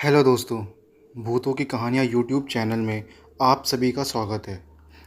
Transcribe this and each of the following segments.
Hello दोस्तों, भूतों की कहानियाँ यूट्यूब चैनल में आप सभी का स्वागत है।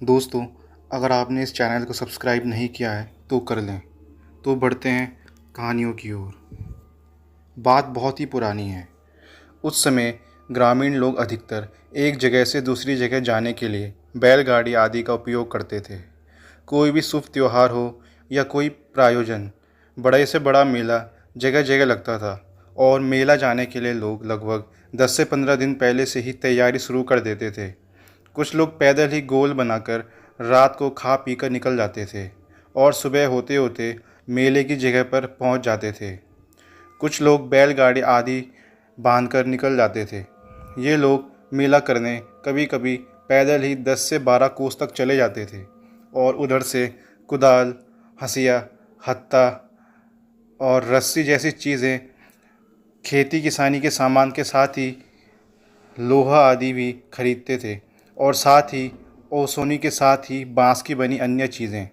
दोस्तों, अगर आपने इस चैनल को सब्सक्राइब नहीं किया है तो कर लें। तो बढ़ते हैं कहानियों की ओर। बात बहुत ही पुरानी है। उस समय ग्रामीण लोग अधिकतर एक जगह से दूसरी जगह जाने के लिए बैलगाड़ी आदि का उपयोग करते थे। कोई भी शुभ त्योहार हो या कोई प्रायोजन, बड़े से बड़ा मेला जगह जगह लगता था और मेला जाने के लिए लोग लगभग 10 से 15 दिन पहले से ही तैयारी शुरू कर देते थे। कुछ लोग पैदल ही गोल बनाकर रात को खा पी कर निकल जाते थे और सुबह होते होते मेले की जगह पर पहुंच जाते थे। कुछ लोग बैलगाड़ी आदि बांधकर निकल जाते थे। ये लोग मेला करने कभी कभी पैदल ही 10 से 12 कोस तक चले जाते थे और उधर से कुदाल, हंसिया, हत्ता और रस्सी जैसी चीज़ें, खेती किसानी के सामान के साथ ही लोहा आदि भी खरीदते थे और साथ ही ओसोनी के साथ ही बांस की बनी अन्य चीज़ें।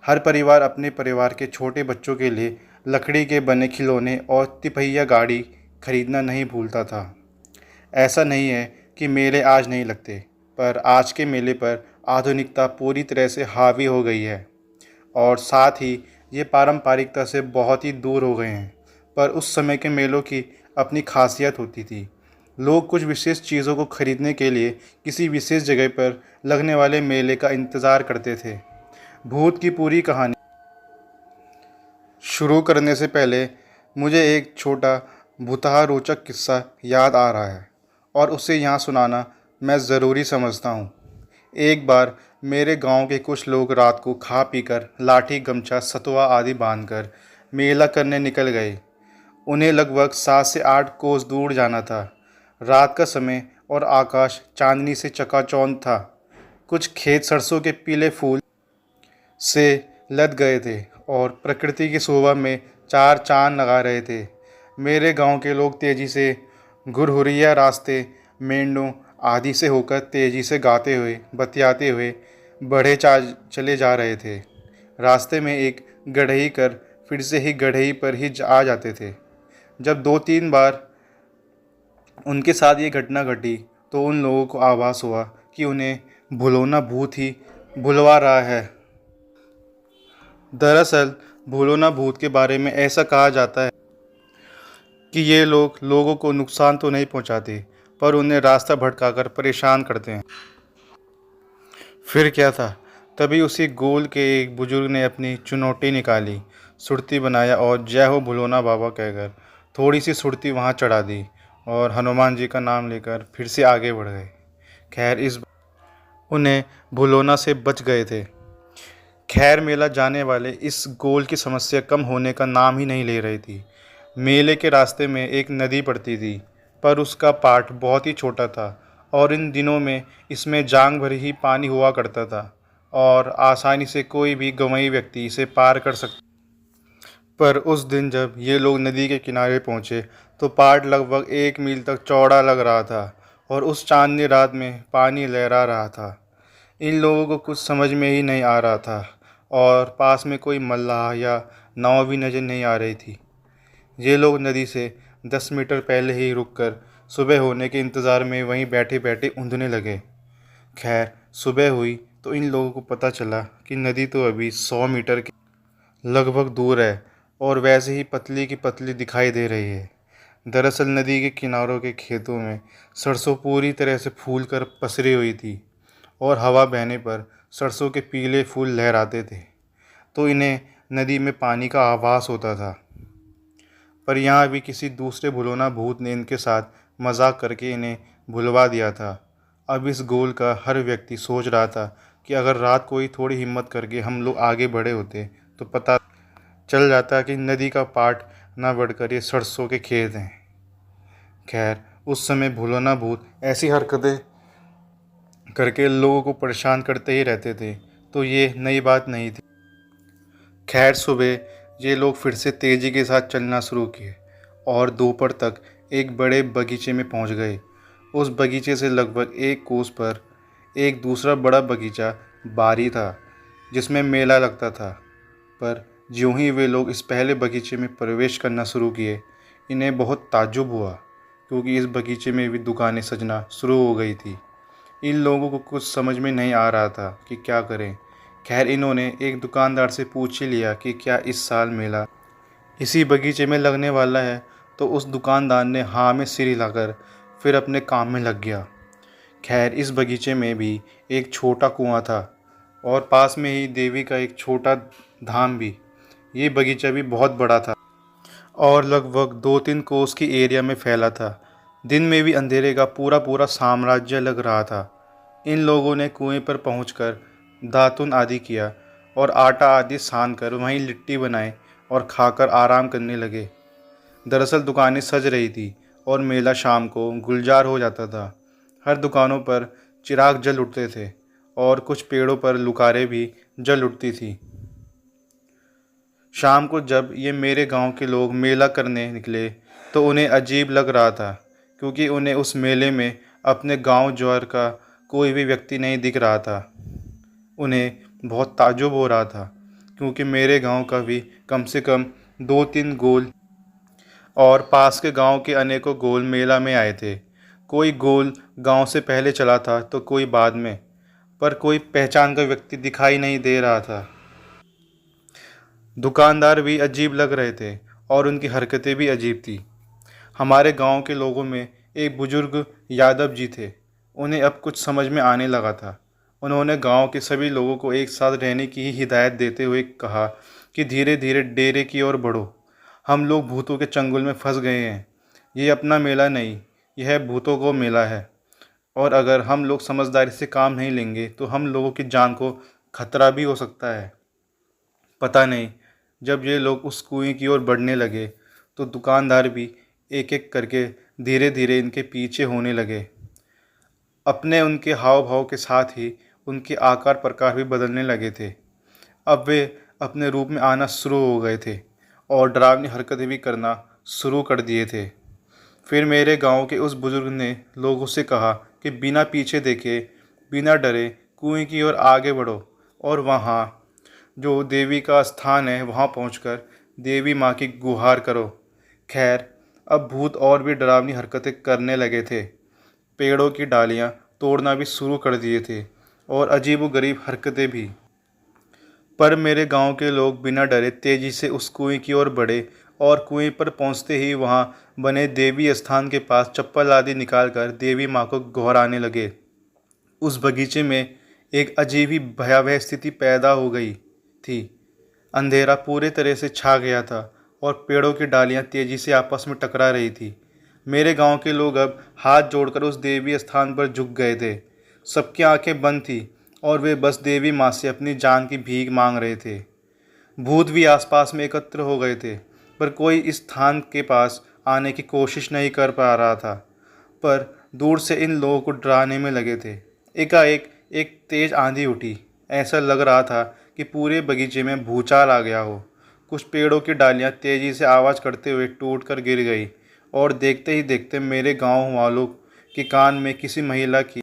हर परिवार अपने परिवार के छोटे बच्चों के लिए लकड़ी के बने खिलौने और तिपहिया गाड़ी खरीदना नहीं भूलता था। ऐसा नहीं है कि मेले आज नहीं लगते, पर आज के मेले पर आधुनिकता पूरी तरह से हावी हो गई है और साथ ही ये पारंपरिकता से बहुत ही दूर हो गए हैं। पर उस समय के मेलों की अपनी खासियत होती थी। लोग कुछ विशेष चीज़ों को खरीदने के लिए किसी विशेष जगह पर लगने वाले मेले का इंतज़ार करते थे। भूत की पूरी कहानी शुरू करने से पहले मुझे एक छोटा भुतहा रोचक किस्सा याद आ रहा है और उसे यहाँ सुनाना मैं ज़रूरी समझता हूँ। एक बार मेरे गांव के कुछ लोग रात को खा पीकर लाठी, गमछा, सतुआ आदि बांधकर मेला करने निकल गए। उन्हें लगभग 7 से 8 कोस दूर जाना था। रात का समय और आकाश चांदनी से चकाचौंध था। कुछ खेत सरसों के पीले फूल से लद गए थे और प्रकृति की शोभा में चार चांद लगा रहे थे। मेरे गांव के लोग तेज़ी से घुरहुरिया रास्ते, मेंढों आदि से होकर तेज़ी से गाते हुए, बतियाते हुए चले जा रहे थे। रास्ते में एक गढ़ई कर फिर से ही गढ़ई पर ही आ जाते थे। जब 2-3 बार उनके साथ ये घटना घटी तो उन लोगों को आभास हुआ कि उन्हें भुलौना भूत ही भुलवा रहा है। दरअसल भुलौना भूत के बारे में ऐसा कहा जाता है कि ये लोग लोगों को नुकसान तो नहीं पहुंचाते, पर उन्हें रास्ता भटकाकर परेशान करते हैं। फिर क्या था, तभी उसी गोल के एक बुजुर्ग ने अपनी चुनौती निकाली, सुरती बनाया और जय हो भुलौना बाबा कहकर थोड़ी सी सुरती वहाँ चढ़ा दी और हनुमान जी का नाम लेकर फिर से आगे बढ़ गए। खैर इस उन्हें भुलौना से बच गए थे। खैर मेला जाने वाले इस गोल की समस्या कम होने का नाम ही नहीं ले रही थी। मेले के रास्ते में एक नदी पड़ती थी, पर उसका पाट बहुत ही छोटा था और इन दिनों में इसमें जांग भर ही पानी हुआ करता था और आसानी से कोई भी गंवाई व्यक्ति इसे पार कर सकता। पर उस दिन जब ये लोग नदी के किनारे पहुँचे तो पाट लगभग 1 मील तक चौड़ा लग रहा था और उस चांदनी रात में पानी लहरा रहा था। इन लोगों को कुछ समझ में ही नहीं आ रहा था और पास में कोई मल्लाह या नाव भी नज़र नहीं आ रही थी। ये लोग नदी से 10 मीटर पहले ही रुककर सुबह होने के इंतज़ार में वहीं बैठे बैठे ऊँधने लगे। खैर सुबह हुई तो इन लोगों को पता चला कि नदी तो अभी 100 मीटर के लगभग दूर है और वैसे ही पतली की पतली दिखाई दे रही है। दरअसल नदी के किनारों के खेतों में सरसों पूरी तरह से फूल कर पसरी हुई थी और हवा बहने पर सरसों के पीले फूल लहराते थे तो इन्हें नदी में पानी का आभास होता था। पर यहाँ भी किसी दूसरे भुलौना भूत ने इनके साथ मजाक करके इन्हें भुलवा दिया था। अब इस गोल का हर व्यक्ति सोच रहा था कि अगर रात को ही थोड़ी हिम्मत करके हम लोग आगे बढ़े होते तो पता चल जाता कि नदी का पाट न बढ़कर ये सरसों के खेत हैं। खैर उस समय भुलौना भूत ऐसी हरकतें करके लोगों को परेशान करते ही रहते थे, तो ये नई बात नहीं थी। खैर सुबह ये लोग फिर से तेज़ी के साथ चलना शुरू किए और दोपहर तक एक बड़े बगीचे में पहुंच गए। उस बगीचे से लगभग 1 कोस पर एक दूसरा बड़ा बगीचा बारी था जिसमें मेला लगता था। पर ज्यों ही वे लोग इस पहले बगीचे में प्रवेश करना शुरू किए, इन्हें बहुत ताज्जुब हुआ क्योंकि इस बगीचे में भी दुकानें सजना शुरू हो गई थी। इन लोगों को कुछ समझ में नहीं आ रहा था कि क्या करें। खैर, इन्होंने एक दुकानदार से पूछ ही लिया कि क्या इस साल मेला इसी बगीचे में लगने वाला है। तो उस दुकानदार ने हाँ में सिर हिलाकर फिर अपने काम में लग गया। खैर, इस बगीचे में भी एक छोटा कुआं था और पास में ही देवी का एक छोटा धाम भी। ये बगीचा भी बहुत बड़ा था और लगभग 2-3 कोस की एरिया में फैला था। दिन में भी अंधेरे का पूरा पूरा साम्राज्य लग रहा था। इन लोगों ने कुएं पर पहुंचकर दातुन आदि किया और आटा आदि सान कर वहीं लिट्टी बनाए और खाकर आराम करने लगे। दरअसल दुकानें सज रही थी और मेला शाम को गुलजार हो जाता था। हर दुकानों पर चिराग जल उठते थे और कुछ पेड़ों पर लुकारें भी जल उठती थी। शाम को जब ये मेरे गांव के लोग मेला करने निकले तो उन्हें अजीब लग रहा था, क्योंकि उन्हें उस मेले में अपने गांव जवार का कोई भी व्यक्ति नहीं दिख रहा था। उन्हें बहुत ताज्जुब हो रहा था, क्योंकि मेरे गांव का भी कम से कम 2-3 गोल और पास के गांव के अनेकों गोल मेला में आए थे। कोई गोल गांव से पहले चला था तो कोई बाद में, पर कोई पहचान का व्यक्ति दिखाई नहीं दे रहा था। दुकानदार भी अजीब लग रहे थे और उनकी हरकतें भी अजीब थी। हमारे गांव के लोगों में एक बुजुर्ग यादव जी थे। उन्हें अब कुछ समझ में आने लगा था। उन्होंने गांव के सभी लोगों को एक साथ रहने की ही हिदायत देते हुए कहा कि धीरे धीरे डेरे की ओर बढ़ो। हम लोग भूतों के चंगुल में फंस गए हैं। ये अपना मेला नहीं, यह भूतों को मेला है, और अगर हम लोग समझदारी से काम नहीं लेंगे तो हम लोगों की जान को खतरा भी हो सकता है। पता नहीं, जब ये लोग उस कुएं की ओर बढ़ने लगे तो दुकानदार भी एक एक करके धीरे धीरे इनके पीछे होने लगे। अपने उनके हाव भाव के साथ ही उनके आकार प्रकार भी बदलने लगे थे। अब वे अपने रूप में आना शुरू हो गए थे और डरावनी हरकतें भी करना शुरू कर दिए थे। फिर मेरे गांव के उस बुजुर्ग ने लोगों से कहा कि बिना पीछे देखे, बिना डरे कुएं की ओर आगे बढ़ो और वहाँ जो देवी का स्थान है वहाँ पहुँचकर देवी माँ की गुहार करो। खैर, अब भूत और भी डरावनी हरकतें करने लगे थे। पेड़ों की डालियाँ तोड़ना भी शुरू कर दिए थे और अजीबोगरीब हरकतें भी। पर मेरे गांव के लोग बिना डरे तेजी से उस कुएं की ओर बढ़े और कुएं पर पहुंचते ही वहां बने देवी स्थान के पास चप्पल आदि निकालकर देवी माँ को गोहराने लगे। उस बगीचे में एक अजीब ही भयावह स्थिति पैदा हो गई थी। अंधेरा पूरे तरह से छा गया था और पेड़ों की डालियां तेजी से आपस में टकरा रही थी। मेरे गांव के लोग अब हाथ जोड़कर उस देवी स्थान पर झुक गए थे। सबकी आंखें बंद थी और वे बस देवी माँ से अपनी जान की भीख मांग रहे थे। भूत भी आसपास में एकत्र हो गए थे, पर कोई इस स्थान के पास आने की कोशिश नहीं कर पा रहा था। पर दूर से इन लोगों को डराने में लगे थे। एकाएक एक तेज आंधी उठी। ऐसा लग रहा था कि पूरे बगीचे में भूचाल आ गया हो। कुछ पेड़ों की डालियां तेजी से आवाज़ करते हुए टूटकर गिर गई और देखते ही देखते मेरे गांव वालों के कान में किसी महिला की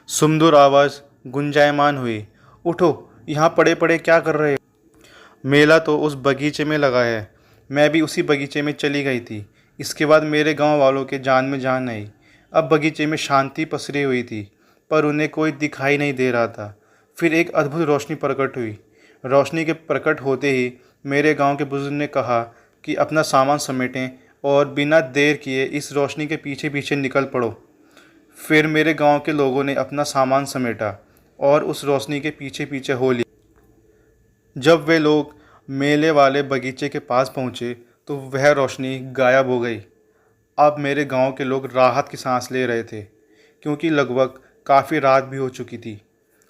सुमधुर आवाज़ गुंजायमान हुई, उठो, यहाँ पड़े पड़े क्या कर रहे हो? मेला तो उस बगीचे में लगा है। मैं भी उसी बगीचे में चली गई थी। इसके बाद मेरे गांव वालों के जान में जान आई। अब बगीचे में शांति पसरी हुई थी, पर उन्हें कोई दिखाई नहीं दे रहा था। फिर एक अद्भुत रोशनी प्रकट हुई। रोशनी के प्रकट होते ही मेरे गांव के बुजुर्ग ने कहा कि अपना सामान समेटें और बिना देर किए इस रोशनी के पीछे पीछे निकल पड़ो। फिर मेरे गांव के लोगों ने अपना सामान समेटा और उस रोशनी के पीछे पीछे हो लिया। जब वे लोग मेले वाले बगीचे के पास पहुंचे तो वह रोशनी गायब हो गई। अब मेरे गांव के लोग राहत की सांस ले रहे थे, क्योंकि लगभग काफ़ी रात भी हो चुकी थी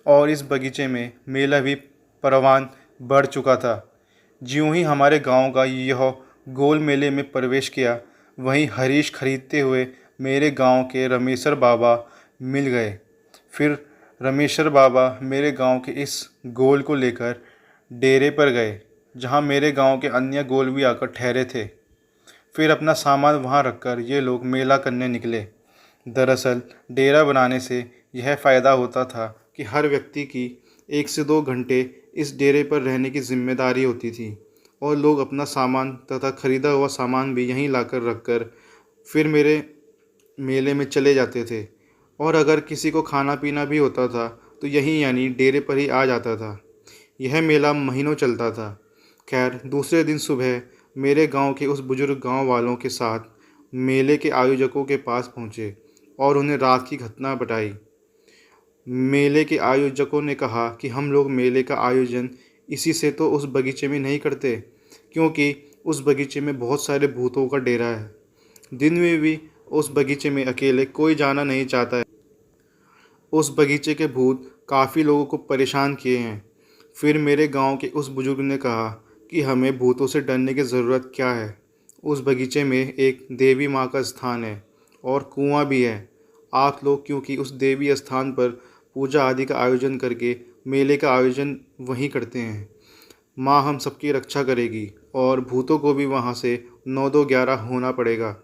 और इस बगीचे में मेला भी परवान बढ़ चुका था। ज्यों ही हमारे गांव का यह गोल मेले में प्रवेश किया, वहीं हरीश खरीदते हुए मेरे गांव के रमेश्वर बाबा मिल गए। फिर रमेश्वर बाबा मेरे गांव के इस गोल को लेकर डेरे पर गए, जहां मेरे गांव के अन्य गोल भी आकर ठहरे थे। फिर अपना सामान वहां रखकर ये लोग मेला करने निकले। दरअसल डेरा बनाने से यह फ़ायदा होता था कि हर व्यक्ति की 1 से 2 घंटे इस डेरे पर रहने की जिम्मेदारी होती थी और लोग अपना सामान तथा ख़रीदा हुआ सामान भी यहीं लाकर रखकर फिर मेरे मेले में चले जाते थे और अगर किसी को खाना पीना भी होता था तो यहीं यानी डेरे पर ही आ जाता था। यह मेला महीनों चलता था। खैर दूसरे दिन सुबह मेरे गांव के उस बुजुर्ग गांव वालों के साथ मेले के आयोजकों के पास पहुंचे और उन्हें रात की घटना बताई। मेले के आयोजकों ने कहा कि हम लोग मेले का आयोजन इसी से तो उस बगीचे में नहीं करते, क्योंकि उस बगीचे में बहुत सारे भूतों का डेरा है। दिन में भी उस बगीचे में अकेले कोई जाना नहीं चाहता है। उस बगीचे के भूत काफ़ी लोगों को परेशान किए हैं। फिर मेरे गांव के उस बुजुर्ग ने कहा कि हमें भूतों से डरने की ज़रूरत क्या है। उस बगीचे में एक देवी माँ का स्थान है और कुआं भी है। आप लोग क्योंकि उस देवी स्थान पर पूजा आदि का आयोजन करके मेले का आयोजन वहीं करते हैं। माँ हम सबकी रक्षा करेगी और भूतों को भी वहाँ से 9-2-11 होना पड़ेगा।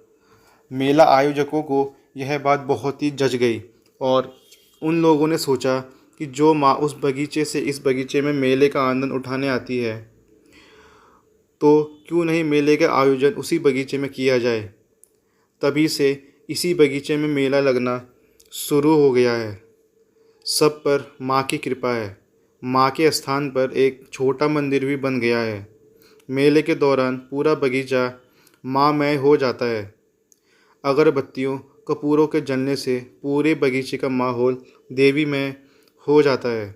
मेला आयोजकों को यह बात बहुत ही जच गई और उन लोगों ने सोचा कि जो माँ उस बगीचे से इस बगीचे में मेले का आनंद उठाने आती है, तो क्यों नहीं मेले का आयोजन उसी बगीचे में किया जाए। तभी से इसी बगीचे में मेला लगना शुरू हो गया है। सब पर माँ की कृपा है। माँ के स्थान पर एक छोटा मंदिर भी बन गया है। मेले के दौरान पूरा बगीचा माँ हो जाता है। अगरबत्तियों कपूरों के जलने से पूरे बगीचे का माहौल देवीमय हो जाता है।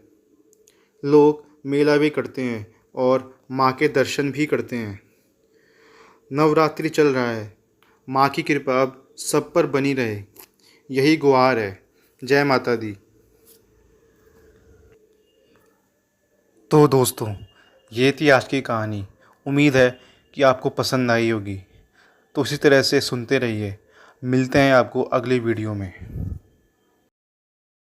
लोग मेला भी करते हैं और माँ के दर्शन भी करते हैं। नवरात्रि चल रहा है। माँ की कृपा अब सब पर बनी रहे, यही गुहार है। जय माता दी। तो दोस्तों, ये थी आज की कहानी। उम्मीद है कि आपको पसंद आई होगी। तो इसी तरह से सुनते रहिए। मिलते हैं आपको अगली वीडियो में।